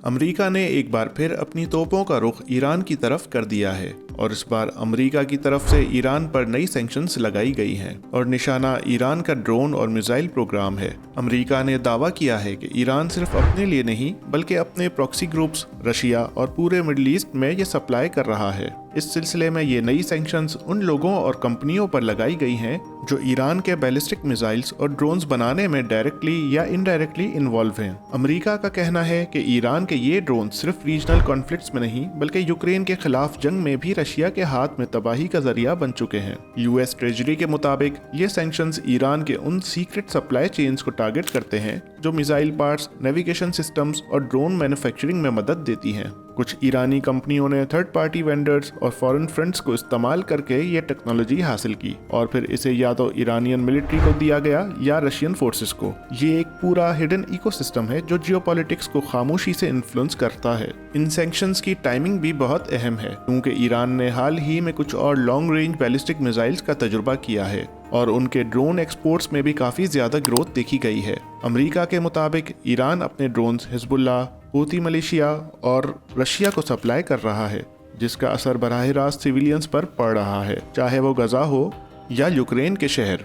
امریکہ نے ایک بار پھر اپنی توپوں کا رخ ایران کی طرف کر دیا ہے اور اس بار امریکہ کی طرف سے ایران پر نئی سینکشنز لگائی گئی ہیں اور نشانہ ایران کا ڈرون اور میزائل پروگرام ہے۔ امریکہ نے دعویٰ کیا ہے کہ ایران صرف اپنے لیے نہیں بلکہ اپنے پراکسی گروپس، رشیا اور پورے مڈل ایسٹ میں یہ سپلائی کر رہا ہے۔ اس سلسلے میں یہ نئی سینکشنز ان لوگوں اور کمپنیوں پر لگائی گئی ہیں جو ایران کے بیلسٹک میزائلز اور ڈرونز بنانے میں ڈائریکٹلی یا انڈائریکٹلی انوالو ہیں۔ امریکہ کا کہنا ہے کہ ایران کے یہ ڈرون صرف ریجنل کانفلکٹس میں نہیں بلکہ یوکرین کے خلاف جنگ میں بھی رشیا کے ہاتھ میں تباہی کا ذریعہ بن چکے ہیں۔ یو ایس ٹریجری کے مطابق یہ سینکشنز ایران کے ان سیکرٹ سپلائی چینز کو ٹارگٹ کرتے ہیں جو میزائل پارٹس، نیویگیشن سسٹمز اور ڈرون مینوفیکچرنگ میں مدد دیتی ہیں۔ کچھ ایرانی کمپنیوں نے تھرڈ پارٹی وینڈرز اور فارن فرنڈز کو استعمال کر کے یہ ٹیکنالوجی حاصل کی اور پھر اسے یا تو ایرانین ملٹری کو دیا گیا یا رشین فورسز کو۔ یہ ایک پورا ہڈن ایکو سسٹم ہے جو جیو پالیٹکس کو خاموشی سے انفلوئنس کرتا ہے۔ ان سینکشنز کی ٹائمنگ بھی بہت اہم ہے کیونکہ ایران نے حال ہی میں کچھ اور لانگ رینج بیلسٹک میزائلز کا تجربہ کیا ہے اور ان کے ڈرون ایکسپورٹس میں بھی کافی زیادہ گروتھ دیکھی گئی ہے۔ امریکہ کے مطابق ایران اپنے ڈرونز حزب اللہ، حوثی ملیشیا اور رشیا کو سپلائی کر رہا ہے، جس کا اثر براہ راست سویلینز پر پڑ رہا ہے، چاہے وہ غزہ ہو یا یوکرین کے شہر۔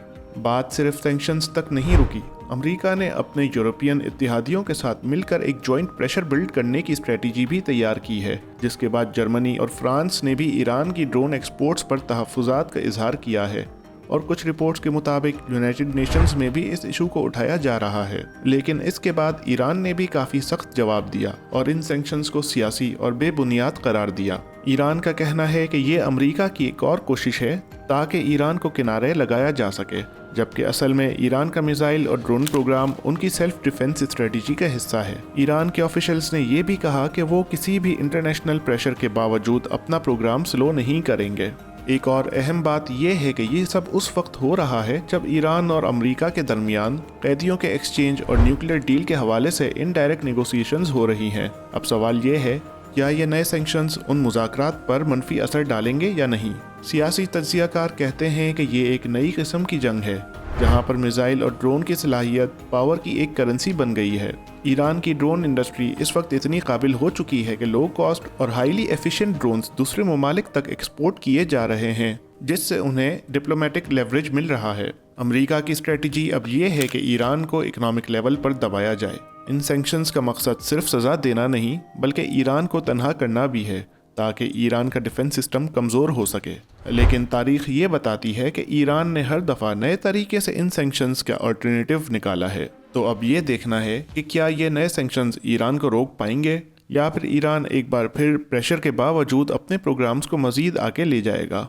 بات صرف سینکشنز تک نہیں رکی۔ امریکہ نے اپنے یورپین اتحادیوں کے ساتھ مل کر ایک جوائنٹ پریشر بلڈ کرنے کی اسٹریٹجی بھی تیار کی ہے، جس کے بعد جرمنی اور فرانس نے بھی ایران کی ڈرون ایکسپورٹس پر تحفظات کا اظہار کیا ہے اور کچھ رپورٹس کے مطابق یونائٹڈ نیشنز میں بھی اس ایشو کو اٹھایا جا رہا ہے۔ لیکن اس کے بعد ایران نے بھی کافی سخت جواب دیا اور ان سینکشنز کو سیاسی اور بے بنیاد قرار دیا۔ ایران کا کہنا ہے کہ یہ امریکہ کی ایک اور کوشش ہے تاکہ ایران کو کنارے لگایا جا سکے، جبکہ اصل میں ایران کا میزائل اور ڈرون پروگرام ان کی سیلف ڈیفنس اسٹریٹجی کا حصہ ہے۔ ایران کے آفیشلز نے یہ بھی کہا کہ وہ کسی بھی انٹرنیشنل پریشر کے باوجود اپنا پروگرام سلو نہیں کریں گے۔ ایک اور اہم بات یہ ہے کہ یہ سب اس وقت ہو رہا ہے جب ایران اور امریکہ کے درمیان قیدیوں کے ایکسچینج اور نیوکلیئر ڈیل کے حوالے سے انڈائریکٹ نیگوسیشنز ہو رہی ہیں۔ اب سوال یہ ہے کیا یہ نئے سینکشنز ان مذاکرات پر منفی اثر ڈالیں گے یا نہیں؟ سیاسی تجزیہ کار کہتے ہیں کہ یہ ایک نئی قسم کی جنگ ہے جہاں پر میزائل اور ڈرون کی صلاحیت پاور کی ایک کرنسی بن گئی ہے۔ ایران کی ڈرون انڈسٹری اس وقت اتنی قابل ہو چکی ہے کہ لو کاسٹ اور ہائیلی ایفیشینٹ ڈرونز دوسرے ممالک تک ایکسپورٹ کیے جا رہے ہیں، جس سے انہیں ڈپلومیٹک لیوریج مل رہا ہے۔ امریکہ کی اسٹریٹجی اب یہ ہے کہ ایران کو اکنامک لیول پر دبایا جائے۔ ان سینکشنز کا مقصد صرف سزا دینا نہیں بلکہ ایران کو تنہا کرنا بھی ہے تاکہ ایران کا ڈیفنس سسٹم کمزور ہو سکے۔ لیکن تاریخ یہ بتاتی ہے کہ ایران نے ہر دفعہ نئے طریقے سے ان سینکشنز کا آلٹرنیٹیو نکالا ہے۔ تو اب یہ دیکھنا ہے کہ کیا یہ نئے سینکشنز ایران کو روک پائیں گے یا پھر ایران ایک بار پھر پریشر کے باوجود اپنے پروگرامز کو مزید آگے لے جائے گا۔